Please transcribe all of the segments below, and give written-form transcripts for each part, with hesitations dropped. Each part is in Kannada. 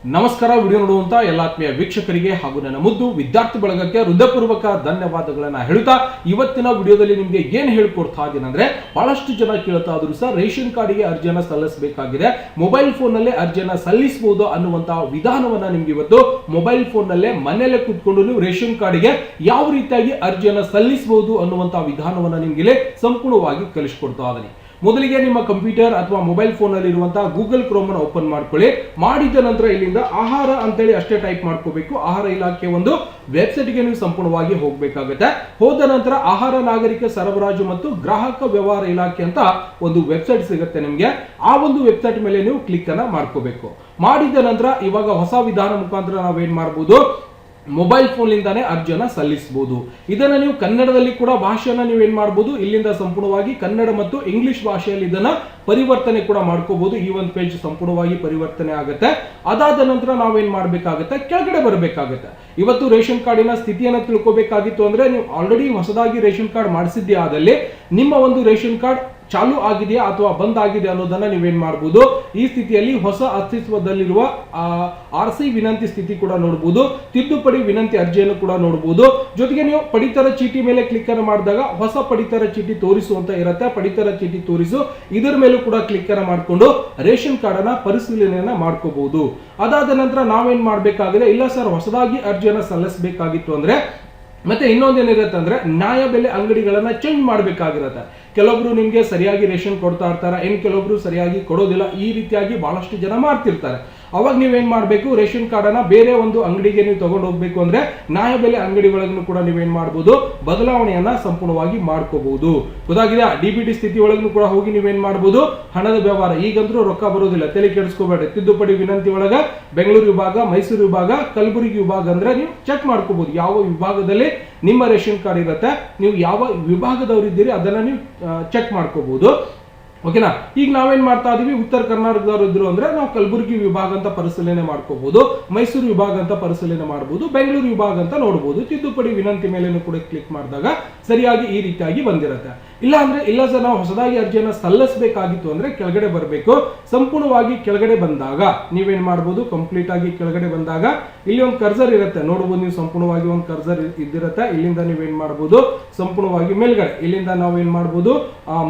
ನಮಸ್ಕಾರ. ವಿಡಿಯೋ ನೋಡುವಂತ ಎಲ್ಲ ಆತ್ಮೀಯ ವೀಕ್ಷಕರಿಗೆ ಹಾಗೂ ನನ್ನ ಮುದ್ದು ವಿದ್ಯಾರ್ಥಿ ಬಳಗಕ್ಕೆ ಹೃದಯಪೂರ್ವಕ ಧನ್ಯವಾದಗಳನ್ನ ಹೇಳುತ್ತಾ ಇವತ್ತಿನ ವಿಡಿಯೋದಲ್ಲಿ ನಿಮಗೆ ಏನ್ ಹೇಳ್ಕೊಡ್ತಾ ಇದ್ದೀನಿ ಅಂದ್ರೆ, ಬಹಳಷ್ಟು ಜನ ಕೇಳ್ತಾ ಇದ್ರು ಸರ್, ರೇಷನ್ ಕಾರ್ಡ್ಗೆ ಅರ್ಜಿಯನ್ನ ಸಲ್ಲಿಸಬೇಕಾಗಿದೆ, ಮೊಬೈಲ್ ಫೋನ್ ನಲ್ಲೇ ಅರ್ಜಿಯನ್ನ ಸಲ್ಲಿಸಬಹುದು ಅನ್ನುವಂತಹ ವಿಧಾನವನ್ನ ನಿಮ್ಗೆ ಇವತ್ತು ಮೊಬೈಲ್ ಫೋನ್ ನಲ್ಲೇ ಮನೆಯಲ್ಲೇ ಕೂತ್ಕೊಂಡು ನೀವು ರೇಷನ್ ಕಾರ್ಡ್ಗೆ ಯಾವ ರೀತಿಯಾಗಿ ಅರ್ಜಿಯನ್ನ ಸಲ್ಲಿಸಬಹುದು ಅನ್ನುವಂತಹ ವಿಧಾನವನ್ನ ನಿಮ್ಗೆ ಸಂಪೂರ್ಣವಾಗಿ ಕಲಿಸಿಕೊಡ್ತಾ ಇದ್ದೀನಿ. ಮೊದಲಿಗೆ ನಿಮ್ಮ ಕಂಪ್ಯೂಟರ್ ಅಥವಾ ಮೊಬೈಲ್ ಫೋನ್ ಅಲ್ಲಿ ಇರುವಂತಹ ಗೂಗಲ್ ಕ್ರೋಮ್ ಅನ್ನು ಓಪನ್ ಮಾಡ್ಕೊಳ್ಳಿ. ಮಾಡಿದ ನಂತರ ಇಲ್ಲಿಂದ ಆಹಾರ ಅಂತೇಳಿ ಅಷ್ಟೇ ಟೈಪ್ ಮಾಡ್ಕೋಬೇಕು. ಆಹಾರ ಇಲಾಖೆ ಒಂದು ವೆಬ್ಸೈಟ್ ಗೆ ನೀವು ಸಂಪೂರ್ಣವಾಗಿ ಹೋಗಬೇಕಾಗುತ್ತೆ. ಹೋದ ನಂತರ ಆಹಾರ ನಾಗರಿಕ ಸರಬರಾಜು ಮತ್ತು ಗ್ರಾಹಕ ವ್ಯವಹಾರ ಇಲಾಖೆ ಅಂತ ಒಂದು ವೆಬ್ಸೈಟ್ ಸಿಗುತ್ತೆ ನಿಮ್ಗೆ. ಆ ಒಂದು ವೆಬ್ಸೈಟ್ ಮೇಲೆ ನೀವು ಕ್ಲಿಕ್ ಅನ್ನ ಮಾಡ್ಕೋಬೇಕು. ಮಾಡಿದ ನಂತರ ಇವಾಗ ಹೊಸ ವಿಧಾನ ಮುಖಾಂತರ ನಾವೇನ್ ಮಾಡಬಹುದು, ಮೊಬೈಲ್ ಫೋನ್ ಲಿಂದಾನೇ ಅರ್ಜಿಯನ್ನ ಸಲ್ಲಿಸಬಹುದು. ಇದನ್ನ ನೀವು ಕನ್ನಡದಲ್ಲಿ ಕೂಡ ಭಾಷೆಯನ್ನ ನೀವೇನ್ ಮಾಡಬಹುದು, ಇಲ್ಲಿಂದ ಸಂಪೂರ್ಣವಾಗಿ ಕನ್ನಡ ಮತ್ತು ಇಂಗ್ಲಿಷ್ ಭಾಷೆಯಲ್ಲಿ ಇದನ್ನ ಪರಿವರ್ತನೆ ಕೂಡ ಮಾಡ್ಕೋಬಹುದು. ಈ ಒಂದು ಪೇಜ್ ಸಂಪೂರ್ಣವಾಗಿ ಪರಿವರ್ತನೆ ಆಗುತ್ತೆ. ಅದಾದ ನಂತರ ನಾವೇನ್ ಮಾಡ್ಬೇಕಾಗುತ್ತೆ, ಕೆಳಗಡೆ ಬರಬೇಕಾಗುತ್ತೆ. ಇವತ್ತು ರೇಷನ್ ಕಾರ್ಡಿನ ಸ್ಥಿತಿಯನ್ನ ತಿಳ್ಕೋಬೇಕಾಗಿತ್ತು ಅಂದ್ರೆ, ನೀವು ಆಲ್ರೆಡಿ ಹೊಸದಾಗಿ ರೇಷನ್ ಕಾರ್ಡ್ ಮಾಡಿಸಿದ್ದೇ ಆದಲ್ಲಿ ನಿಮ್ಮ ಒಂದು ರೇಷನ್ ಕಾರ್ಡ್ ಚಾಲು ಆಗಿದೆಯಾ ಅಥವಾ ಬಂದ್ ಆಗಿದೆ ಅನ್ನೋದನ್ನ ನೀವೇನ್ ಮಾಡಬಹುದು. ಈ ಸ್ಥಿತಿಯಲ್ಲಿ ಹೊಸ ಅಸ್ತಿತ್ವದಲ್ಲಿರುವ RC ವಿನಂತಿ ಸ್ಥಿತಿ ಕೂಡ ನೋಡಬಹುದು, ತಿದ್ದುಪಡಿ ವಿನಂತಿ ಅರ್ಜಿಯನ್ನು ಕೂಡ ನೋಡಬಹುದು. ಜೊತೆಗೆ ನೀವು ಪಡಿತರ ಚೀಟಿ ಮೇಲೆ ಕ್ಲಿಕ್ ಅನ್ನು ಮಾಡಿದಾಗ ಹೊಸ ಪಡಿತರ ಚೀಟಿ ತೋರಿಸು ಅಂತ ಇರುತ್ತೆ. ಪಡಿತರ ಚೀಟಿ ತೋರಿಸು ಇದರ ಮೇಲೂ ಕೂಡ ಕ್ಲಿಕ್ ಅನ್ನು ಮಾಡಿಕೊಂಡು ರೇಷನ್ ಕಾರ್ಡ್ ಅನ್ನ ಪರಿಶೀಲನೆಯನ್ನ ಮಾಡ್ಕೋಬಹುದು. ಅದಾದ ನಂತರ ನಾವೇನ್ ಮಾಡ್ಬೇಕಾಗಿದೆ, ಇಲ್ಲ ಸರ್ ಹೊಸದಾಗಿ ಅರ್ಜಿಯನ್ನ ಸಲ್ಲಿಸಬೇಕಾಗಿತ್ತು ಅಂದ್ರೆ ಮತ್ತೆ ಇನ್ನೊಂದೇನಿರುತ್ತೆ ಅಂದ್ರೆ, ನ್ಯಾಯ ಬೆಲೆ ಅಂಗಡಿಗಳನ್ನ ಚೇಂಜ್ ಮಾಡಬೇಕಾಗಿರುತ್ತೆ. ಕೆಲವೊಬ್ರು ನಿಮ್ಗೆ ಸರಿಯಾಗಿ ರೇಷನ್ ಕೊಡ್ತಾ ಇರ್ತಾರೆ, ಕೆಲವೊಬ್ರು ಸರಿಯಾಗಿ ಕೊಡೋದಿಲ್ಲ. ಈ ರೀತಿಯಾಗಿ ಬಹಳಷ್ಟು ಜನ ಮಾಡ್ತಿರ್ತಾರೆ. ಅವಾಗ ನೀವೇನ್ ಮಾಡ್ಬೇಕು, ರೇಷನ್ ಕಾರ್ಡ್ ಅನ್ನ ಬೇರೆ ಒಂದು ಅಂಗಡಿಗೆ ನೀವು ತಗೊಂಡು ಹೋಗ್ಬೇಕು ಅಂದ್ರೆ ನ್ಯಾಯ ಬೆಲೆ ಅಂಗಡಿ ಒಳಗೂ ಕೂಡ ನೀವೇನ್ ಮಾಡಬಹುದು, ಬದಲಾವಣೆಯನ್ನ ಸಂಪೂರ್ಣವಾಗಿ ಮಾಡ್ಕೋಬಹುದು. ಗೊತ್ತಾಗಿದೆ? DBT ಸ್ಥಿತಿ ಒಳಗೂ ಕೂಡ ಹೋಗಿ ನೀವೇನ್ ಮಾಡಬಹುದು, ಹಣದ ವ್ಯವಹಾರ ಈಗಂದ್ರೂ ರೊಕ್ಕ ಬರೋದಿಲ್ಲ, ತಲೆ ಕೆಡಿಸ್ಕೋಬೇಡಿ. ತಿದ್ದುಪಡಿ ವಿನಂತಿ ಒಳಗ ಬೆಂಗಳೂರು ವಿಭಾಗ, ಮೈಸೂರು ವಿಭಾಗ, ಕಲಬುರಗಿ ವಿಭಾಗ ಅಂದ್ರೆ ನೀವು ಚೆಕ್ ಮಾಡ್ಕೋಬಹುದು ಯಾವ ವಿಭಾಗದಲ್ಲಿ ನಿಮ್ಮ ರೇಷನ್ ಕಾರ್ಡ್ ಇರುತ್ತೆ, ನೀವು ಯಾವ ವಿಭಾಗದವರು ಇದ್ದೀರಿ ಅದನ್ನ ನೀವು ಚೆಕ್ ಮಾಡ್ಕೋಬಹುದು. ಓಕೆನಾ? ಈಗ ನಾವೇನ್ ಮಾಡ್ತಾ ಇದೀವಿ, ಉತ್ತರ ಕರ್ನಾಟಕದವರು ಇದ್ರು ಅಂದ್ರೆ ನಾವು ಕಲಬುರಗಿ ವಿಭಾಗ ಅಂತ ಪರಿಶೀಲನೆ ಮಾಡ್ಕೋಬಹುದು, ಮೈಸೂರು ವಿಭಾಗ ಅಂತ ಪರಿಶೀಲನೆ ಮಾಡಬಹುದು, ಬೆಂಗಳೂರು ವಿಭಾಗ ಅಂತ ನೋಡಬಹುದು. ತಿದ್ದುಪಡಿ ವಿನಂತಿ ಮೇಲೆ ಕೂಡ ಕ್ಲಿಕ್ ಮಾಡಿದಾಗ ಸರಿಯಾಗಿ ಈ ರೀತಿಯಾಗಿ ಬಂದಿರುತ್ತೆ. ಇಲ್ಲ ಅಂದ್ರೆ, ಇಲ್ಲ ಸರ್ ನಾವು ಹೊಸದಾಗಿ ಅರ್ಜಿಯನ್ನ ಸಲ್ಲಿಸಬೇಕಾಗಿತ್ತು ಅಂದ್ರೆ ಕೆಳಗಡೆ ಬರಬೇಕು. ಸಂಪೂರ್ಣವಾಗಿ ಕೆಳಗಡೆ ಬಂದಾಗ ನೀವೇನ್ ಮಾಡಬಹುದು, ಕಂಪ್ಲೀಟ್ ಆಗಿ ಕೆಳಗಡೆ ಬಂದಾಗ ಇಲ್ಲಿ ಒಂದು ಕರ್ಸರ್ ಇರುತ್ತೆ ನೋಡಬಹುದು. ನೀವು ಸಂಪೂರ್ಣವಾಗಿ ಒಂದು ಕರ್ಸರ್ ಇದ್ದಿರುತ್ತೆ. ಇಲ್ಲಿಂದ ನೀವೇನ್ ಮಾಡಬಹುದು, ಸಂಪೂರ್ಣವಾಗಿ ಮೇಲ್ಗಡೆ ಇಲ್ಲಿಂದ ನಾವೇನ್ ಮಾಡಬಹುದು,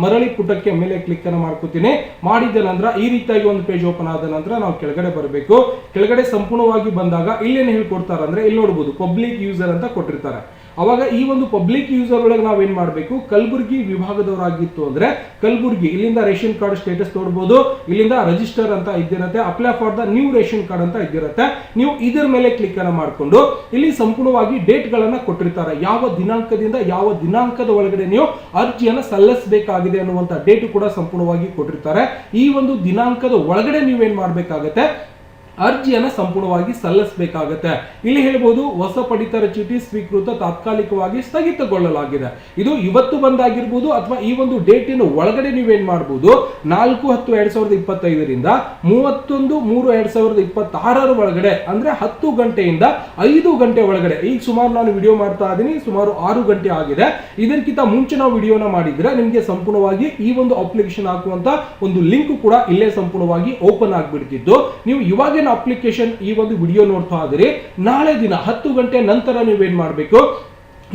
ಮರಳಿ ಪುಟಕ್ಕೆ ಮೇಲೆ ಕ್ಲಿಕ್ ಅನ್ನು ಮಾಡ್ಕೋತೀನಿ. ಮಾಡಿದ ನಂತರ ಈ ರೀತಿಯಾಗಿ ಒಂದು ಪೇಜ್ ಓಪನ್ ಆದ ನಂತರ ನಾವು ಕೆಳಗಡೆ ಬರಬೇಕು. ಕೆಳಗಡೆ ಸಂಪೂರ್ಣವಾಗಿ ಬಂದಾಗ ಇಲ್ಲೇನು ಹೇಳ್ಕೊಡ್ತಾರೆ ಅಂದ್ರೆ, ಇಲ್ಲಿ ನೋಡಬಹುದು ಪಬ್ಲಿಕ್ ಯೂಸರ್ ಅಂತ ಕೊಟ್ಟಿರ್ತಾರೆ. ಅವಾಗ ಈ ಒಂದು ಪಬ್ಲಿಕ್ ಯೂಸರ್ ಒಳಗೆ ನಾವೇನ್ ಮಾಡಬೇಕು, ಕಲಬುರಗಿ ವಿಭಾಗದವರಾಗಿತ್ತು ಅಂದ್ರೆ ಕಲಬುರಗಿ, ಇಲ್ಲಿಂದ ರೇಷನ್ ಕಾರ್ಡ್ ಸ್ಟೇಟಸ್ ನೋಡಬಹುದು. ಇಲ್ಲಿಂದ ರಿಜಿಸ್ಟರ್ ಅಂತ ಇದ್ದಿರುತ್ತೆ, apply for the new ration card ಅಂತ ಇದ್ದಿರುತ್ತೆ. ನೀವು ಇದರ ಮೇಲೆ ಕ್ಲಿಕ್ ಅನ್ನು ಮಾಡಿಕೊಂಡು ಇಲ್ಲಿ ಸಂಪೂರ್ಣವಾಗಿ ಡೇಟ್ ಗಳನ್ನ ಕೊಟ್ಟಿರ್ತಾರೆ. ಯಾವ ದಿನಾಂಕದಿಂದ ಯಾವ ದಿನಾಂಕದ ಒಳಗಡೆ ನೀವು ಅರ್ಜಿಯನ್ನ ಸಲ್ಲಿಸಬೇಕಾಗಿದೆ ಅನ್ನುವಂತ ಡೇಟ್ ಕೂಡ ಸಂಪೂರ್ಣವಾಗಿ ಕೊಟ್ಟಿರ್ತಾರೆ. ಈ ಒಂದು ದಿನಾಂಕದ ಒಳಗಡೆ ನೀವೇನ್ ಮಾಡ್ಬೇಕಾಗತ್ತೆ, ಅರ್ಜಿಯನ್ನ ಸಂಪೂರ್ಣವಾಗಿ ಸಲ್ಲಿಸಬೇಕಾಗುತ್ತೆ. ಇಲ್ಲಿ ಹೇಳ್ಬೋದು, ಹೊಸ ಪಡಿತರ ಚೀಟಿ ಸ್ವೀಕೃತ ತಾತ್ಕಾಲಿಕವಾಗಿ ಸ್ಥಗಿತಗೊಳ್ಳಲಾಗಿದೆ. ಇದು ಇವತ್ತು ಬಂದಾಗಿರ್ಬೋದು ಅಥವಾ ಈ ಒಂದು ಡೇಟಿನ ಒಳಗಡೆ ನೀವೇನ್ ಮಾಡಬಹುದು, 4/10/2025 31/3/2026 ಒಳಗಡೆ ಅಂದ್ರೆ 10 ಗಂಟೆಯಿಂದ 5 ಗಂಟೆ ಒಳಗಡೆ. ಈಗ ಸುಮಾರು ನಾನು ವಿಡಿಯೋ ಮಾಡ್ತಾ ಇದ್ದೀನಿ, ಸುಮಾರು 6 ಗಂಟೆ ಆಗಿದೆ. ಇದಕ್ಕಿಂತ ಮುಂಚೆ ನಾವು ವಿಡಿಯೋನ ಮಾಡಿದ್ರೆ ನಿಮಗೆ ಸಂಪೂರ್ಣವಾಗಿ ಈ ಒಂದು ಅಪ್ಲಿಕೇಶನ್ ಹಾಕುವಂತ ಒಂದು ಲಿಂಕ್ ಕೂಡ ಇಲ್ಲೇ ಸಂಪೂರ್ಣವಾಗಿ ಓಪನ್ ಆಗ್ಬಿಡ್ತಿದ್ದು. ನೀವು ಇವಾಗ ಅಪ್ಲಿಕೇಶನ್ ಈ ಒಂದು ವಿಡಿಯೋ ನೋಡ್ತಾ ಇದ್ದೀರಿ, ನಾಳೆ ದಿನ 10 ಗಂಟೆ ನಂತರ ನೀವೇನ್ ಮಾಡಬೇಕು,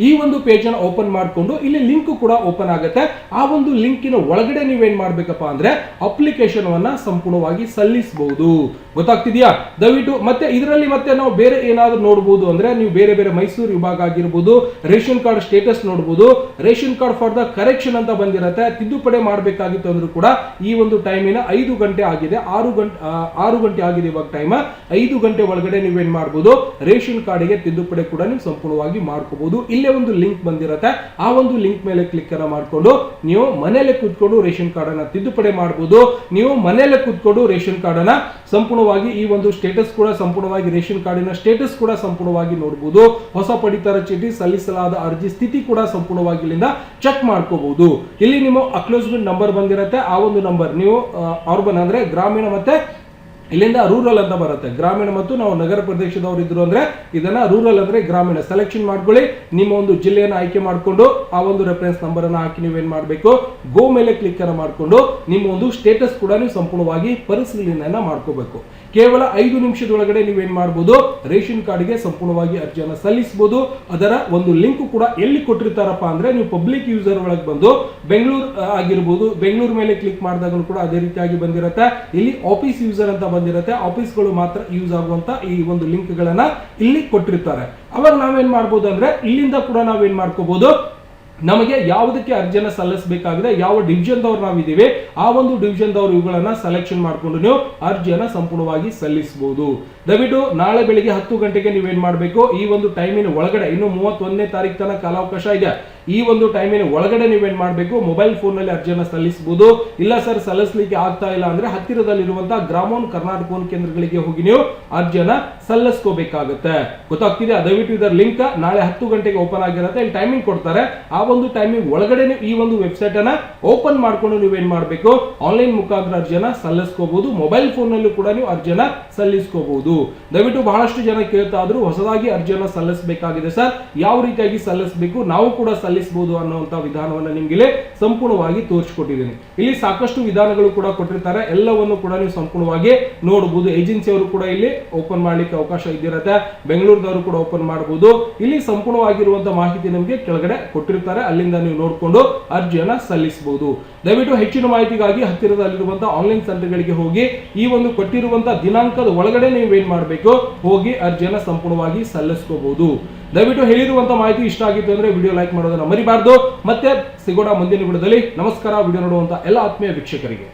ಈ ಒಂದು ಪೇಜ್ ಅನ್ನು ಓಪನ್ ಮಾಡಿಕೊಂಡು ಇಲ್ಲಿ ಲಿಂಕ್ ಕೂಡ ಓಪನ್ ಆಗುತ್ತೆ. ಆ ಒಂದು ಲಿಂಕಿನ ಒಳಗಡೆ ನೀವೇನ್ ಮಾಡ್ಬೇಕಪ್ಪ ಅಂದ್ರೆ ಅಪ್ಲಿಕೇಶನ್ ಅನ್ನ ಸಂಪೂರ್ಣವಾಗಿ ಸಲ್ಲಿಸಬಹುದು. ಗೊತ್ತಾಗ್ತಿದ್ಯಾ? ದಯವಿಟ್ಟು ಮತ್ತೆ ಇದರಲ್ಲಿ ಮತ್ತೆ ನಾವು ಬೇರೆ ಏನಾದ್ರು ನೋಡಬಹುದು ಅಂದ್ರೆ, ನೀವು ಬೇರೆ ಬೇರೆ ಮೈಸೂರು ವಿಭಾಗ ಆಗಿರ್ಬೋದು, ರೇಷನ್ ಕಾರ್ಡ್ ಸ್ಟೇಟಸ್ ನೋಡಬಹುದು. Ration card for the correction ಅಂತ ಬಂದಿರುತ್ತೆ. ತಿದ್ದುಪಡಿ ಮಾಡಬೇಕಾಗಿತ್ತು ಅಂದ್ರೂ ಕೂಡ ಈ ಒಂದು ಟೈಮಿನ 5 ಗಂಟೆ ಆಗಿದೆ, 6 ಗಂಟೆ ಆಗಿದೆ ಇವಾಗ ಟೈಮ್. 5 ಗಂಟೆ ಒಳಗಡೆ ನೀವೇನ್ ಮಾಡಬಹುದು, ರೇಷನ್ ಕಾರ್ಡ್ಗೆ ತಿದ್ದುಪಡಿ ಕೂಡ ನೀವು ಸಂಪೂರ್ಣವಾಗಿ ಮಾಡ್ಕೋಬಹುದು. ಒಂದು ಲಿಂಕ್ ಬಂದಿರುತ್ತೆ, ಆ ಒಂದು ಲಿಂಕ್ ಮೇಲೆ ಕ್ಲಿಕ್ ಅನ್ನ ಮಾಡಿಕೊಂಡು ನೀವು ಮನೆಯಲ್ಲೇ ಕೂತ್ಕೊಂಡು ರೇಷನ್ ಕಾರ್ಡ್ ಅನ್ನ ತಿದ್ದುಪಡಿ ಮಾಡಬಹುದು. ನೀವು ಮನೆಯಲ್ಲೇ ಕೂತ್ಕೊಂಡು ರೇಷನ್ ಕಾರ್ಡ್ ಅನ್ನ ಸಂಪೂರ್ಣವಾಗಿ ಈ ಒಂದು ಸ್ಟೇಟಸ್ ಕೂಡ ಸಂಪೂರ್ಣವಾಗಿ ರೇಷನ್ ಕಾರ್ಡಿನ ಸ್ಟೇಟಸ್ ಕೂಡ ಸಂಪೂರ್ಣವಾಗಿ ನೋಡಬಹುದು. ಹೊಸ ಪಡಿತರ ಚೀಟಿ ಸಲ್ಲಿಸಲಾದ ಅರ್ಜಿ ಸ್ಥಿತಿ ಕೂಡ ಸಂಪೂರ್ಣವಾಗಿ ಇಲ್ಲಿಂದ ಚೆಕ್ ಮಾಡ್ಕೋಬಹುದು. ಇಲ್ಲಿ ನಿಮ್ಮ ಅಕ್ಲೋಸ್ಮೆಂಟ್ ನಂಬರ್ ಬಂದಿರುತ್ತೆ. ಆ ಒಂದು ನಂಬರ್ ನೀವು ಅರ್ಬನ್ ಅಂದ್ರೆ ಗ್ರಾಮೀಣ ಮತ್ತೆ ಇಲ್ಲಿಂದ ರೂರಲ್ ಅಂತ ಬರುತ್ತೆ. ಗ್ರಾಮೀಣ ಮತ್ತು ನಾವು ನಗರ ಪ್ರದೇಶದವರು ಇದ್ರು ಅಂದ್ರೆ ಇದನ್ನ ರೂರಲ್ ಅಂದ್ರೆ ಗ್ರಾಮೀಣ ಸೆಲೆಕ್ಷನ್ ಮಾಡ್ಕೊಳ್ಳಿ. ನಿಮ್ಮ ಒಂದು ಜಿಲ್ಲೆಯನ್ನು ಆಯ್ಕೆ ಮಾಡಿಕೊಂಡು ಆ ಒಂದು ರೆಫರೆನ್ಸ್ ನಂಬರ್ ಅನ್ನು ಹಾಕಿ ನೀವೇನ್ ಮಾಡಬೇಕು, ಗೋ ಮೇಲೆ ಕ್ಲಿಕ್ ಅನ್ನು ಮಾಡಿಕೊಂಡು ನಿಮ್ಮ ಒಂದು ಸ್ಟೇಟಸ್ ಕೂಡ ನೀವು ಸಂಪೂರ್ಣವಾಗಿ ಪರಿಶೀಲನೆಯನ್ನ ಮಾಡ್ಕೋಬೇಕು. ಕೇವಲ 5 ನಿಮಿಷದೊಳಗಡೆ ನೀವೇನ್ ಮಾಡಬಹುದು, ರೇಷನ್ ಕಾರ್ಡ್ಗೆ ಸಂಪೂರ್ಣವಾಗಿ ಅರ್ಜಿಯನ್ನು ಸಲ್ಲಿಸಬಹುದು. ಅದರ ಒಂದು ಲಿಂಕ್ ಕೂಡ ಎಲ್ಲಿ ಕೊಟ್ಟಿರ್ತಾರಪ್ಪ ಅಂದ್ರೆ, ನೀವು ಪಬ್ಲಿಕ್ ಯೂಸರ್ ಒಳಗೆ ಬಂದು ಬೆಂಗಳೂರು ಆಗಿರ್ಬೋದು, ಬೆಂಗಳೂರು ಮೇಲೆ ಕ್ಲಿಕ್ ಮಾಡಿದಾಗ ಕೂಡ ಅದೇ ರೀತಿಯಾಗಿ ಬಂದಿರುತ್ತೆ. ಇಲ್ಲಿ ಆಫೀಸ್ ಯೂಸರ್ ಅಂತ ಬಂದಿರುತ್ತೆ, ಆಫೀಸ್ಗಳು ಮಾತ್ರ ಯೂಸ್ ಆಗುವಂತ ಈ ಒಂದು ಲಿಂಕ್ ಗಳನ್ನ ಇಲ್ಲಿ ಕೊಟ್ಟಿರ್ತಾರೆ. ಅವಾಗ ನಾವೇನ್ ಮಾಡ್ಬೋದು ಅಂದ್ರೆ, ಇಲ್ಲಿಂದ ಕೂಡ ನಾವೇನ್ ಮಾಡ್ಕೋಬಹುದು, ನಮಗೆ ಯಾವುದಕ್ಕೆ ಅರ್ಜಿಯನ್ನು ಸಲ್ಲಿಸಬೇಕಾಗಿದೆ, ಯಾವ ಡಿವಿಷನ್ ದವರು ನಾವಿದ್ದೀವಿ ಆ ಒಂದು ಡಿವಿಷನ್ ದವರು ಇವುಗಳನ್ನ ಸೆಲೆಕ್ಷನ್ ಮಾಡಿಕೊಂಡು ನೀವು ಅರ್ಜಿಯನ್ನು ಸಂಪೂರ್ಣವಾಗಿ ಸಲ್ಲಿಸಬಹುದು. ದಯವಿಟ್ಟು ನಾಳೆ ಬೆಳಿಗ್ಗೆ 10 ಗಂಟೆಗೆ ನೀವೇನ್ ಮಾಡಬೇಕು, ಈ ಒಂದು ಟೈಮಿನ ಒಳಗಡೆ, ಇನ್ನು 31ನೇ ತಾರೀಕು ತನಕ ಕಾಲಾವಕಾಶ ಇದೆ, ಈ ಒಂದು ಟೈಮಿನ ಒಳಗಡೆ ನೀವೇನ್ ಮಾಡಬೇಕು, ಮೊಬೈಲ್ ಫೋನ್ ನಲ್ಲಿ ಅರ್ಜಿಯನ್ನು ಸಲ್ಲಿಸಬಹುದು. ಇಲ್ಲ ಸರ್ ಸಲ್ಲಿಸಲಿಕ್ಕೆ ಆಗ್ತಾ ಇಲ್ಲ ಅಂದ್ರೆ ಹತ್ತಿರದಲ್ಲಿರುವಂತಹ ಗ್ರಾಮೋನ್ ಕರ್ನಾಟಕ ಕೇಂದ್ರಗಳಿಗೆ ಹೋಗಿ ನೀವು ಅರ್ಜಿಯನ್ನ ಸಲ್ಲಿಸ್ಕೋಬೇಕಾಗುತ್ತೆ. ಗೊತ್ತಾಗ್ತಿದೆ? ದಯವಿಟ್ಟು ಇದರ ಲಿಂಕ್ ನಾಳೆ 10 ಗಂಟೆಗೆ ಓಪನ್ ಆಗಿರುತ್ತೆ, ಇಲ್ಲಿ ಟೈಮಿಂಗ್ ಕೊಡ್ತಾರೆ. ಆ ಒಂದು ಟೈಮಿಂಗ್ ಒಳಗಡೆ ಈ ಒಂದು ವೆಬ್ಸೈಟ್ ಅನ್ನ ಓಪನ್ ಮಾಡ್ಕೊಂಡು ನೀವೇನ್ ಮಾಡಬೇಕು, ಆನ್ಲೈನ್ ಮುಖಾಂತರ ಅರ್ಜಿಯನ್ನ ಸಲ್ಲಿಸ್ಕೋಬಹುದು. ಮೊಬೈಲ್ ಫೋನ್ ನಲ್ಲೂ ಕೂಡ ನೀವು ಅರ್ಜಿಯನ್ನ ಸಲ್ಲಿಸ್ಕೋಬಹುದು. ದಯವಿಟ್ಟು ಬಹಳಷ್ಟು ಜನ ಕೇಳ್ತಾ ಇದ್ರು, ಹೊಸದಾಗಿ ಅರ್ಜಿಯನ್ನ ಸಲ್ಲಿಸಬೇಕಾಗಿದೆ ಸರ್, ಯಾವ ರೀತಿಯಾಗಿ ಸಲ್ಲಿಸಬೇಕು, ನಾವು ಕೂಡ ಸಲ್ಲಿಸಬಹುದು ಅನ್ನುವಂತ ವಿಧಾನವನ್ನ ನಿಮ್ಗೆ ಸಂಪೂರ್ಣವಾಗಿ ತೋರಿಸಿಕೊಟ್ಟಿದ್ದೀನಿ. ಇಲ್ಲಿ ಸಾಕಷ್ಟು ವಿಧಾನಗಳು ಕೂಡ ಕೊಟ್ಟಿರ್ತಾರೆ, ಎಲ್ಲವನ್ನು ಕೂಡ ನೀವು ಸಂಪೂರ್ಣವಾಗಿ ನೋಡಬಹುದು. ಏಜೆನ್ಸಿ ಅವರು ಕೂಡ ಇಲ್ಲಿ ಓಪನ್ ಮಾಡ್ಲಿಕ್ಕೆ ಅವಕಾಶ ಇದ್ದಿರುತ್ತೆ, ಬೆಂಗಳೂರದವರು ಕೂಡ ಓಪನ್ ಮಾಡಬಹುದು. ಇಲ್ಲಿ ಸಂಪೂರ್ಣವಾಗಿರುವಂತಹ ಮಾಹಿತಿ ನಿಮಗೆ ಕೆಳಗಡೆ ಕೊಟ್ಟಿರ್ತಾರೆ, ಅಲ್ಲಿಂದ ನೀವು ನೋಡಿಕೊಂಡು ಅರ್ಜಿಯನ್ನ ಸಲ್ಲಿಸಬಹುದು. ದಯವಿಟ್ಟು ಹೆಚ್ಚಿನ ಮಾಹಿತಿಗಾಗಿ ಹತ್ತಿರದಲ್ಲಿರುವಂತಹ ಆನ್ಲೈನ್ ಸೆಂಟರ್ಗಳಿಗೆ ಹೋಗಿ ಈ ಒಂದು ಕೊಟ್ಟಿರುವಂತಹ ದಿನಾಂಕದ ಒಳಗಡೆ ನೀವು ಏನ್ ಮಾಡಬೇಕು, ಹೋಗಿ ಅರ್ಜಿಯನ್ನ ಸಂಪೂರ್ಣವಾಗಿ ಸಲ್ಲಿಸ್ಕೋಬಹುದು. ದಯವಿಟ್ಟು ಹೇಳಿರುವಂತಹ ಮಾಹಿತಿ ಇಷ್ಟ ಆಗಿತ್ತು ಅಂದ್ರೆ ವಿಡಿಯೋ ಲೈಕ್ ಮಾಡೋದನ್ನ ಮರಿಬಾರ್ದು. ಮತ್ತೆ ಸಿಗೋಣ ಮುಂದಿನ ವಿಡಿಯೋದಲ್ಲಿ. ನಮಸ್ಕಾರ. ವಿಡಿಯೋ ನೋಡುವಂತ ಎಲ್ಲ ಆತ್ಮೀಯ ವೀಕ್ಷಕರಿಗೆ.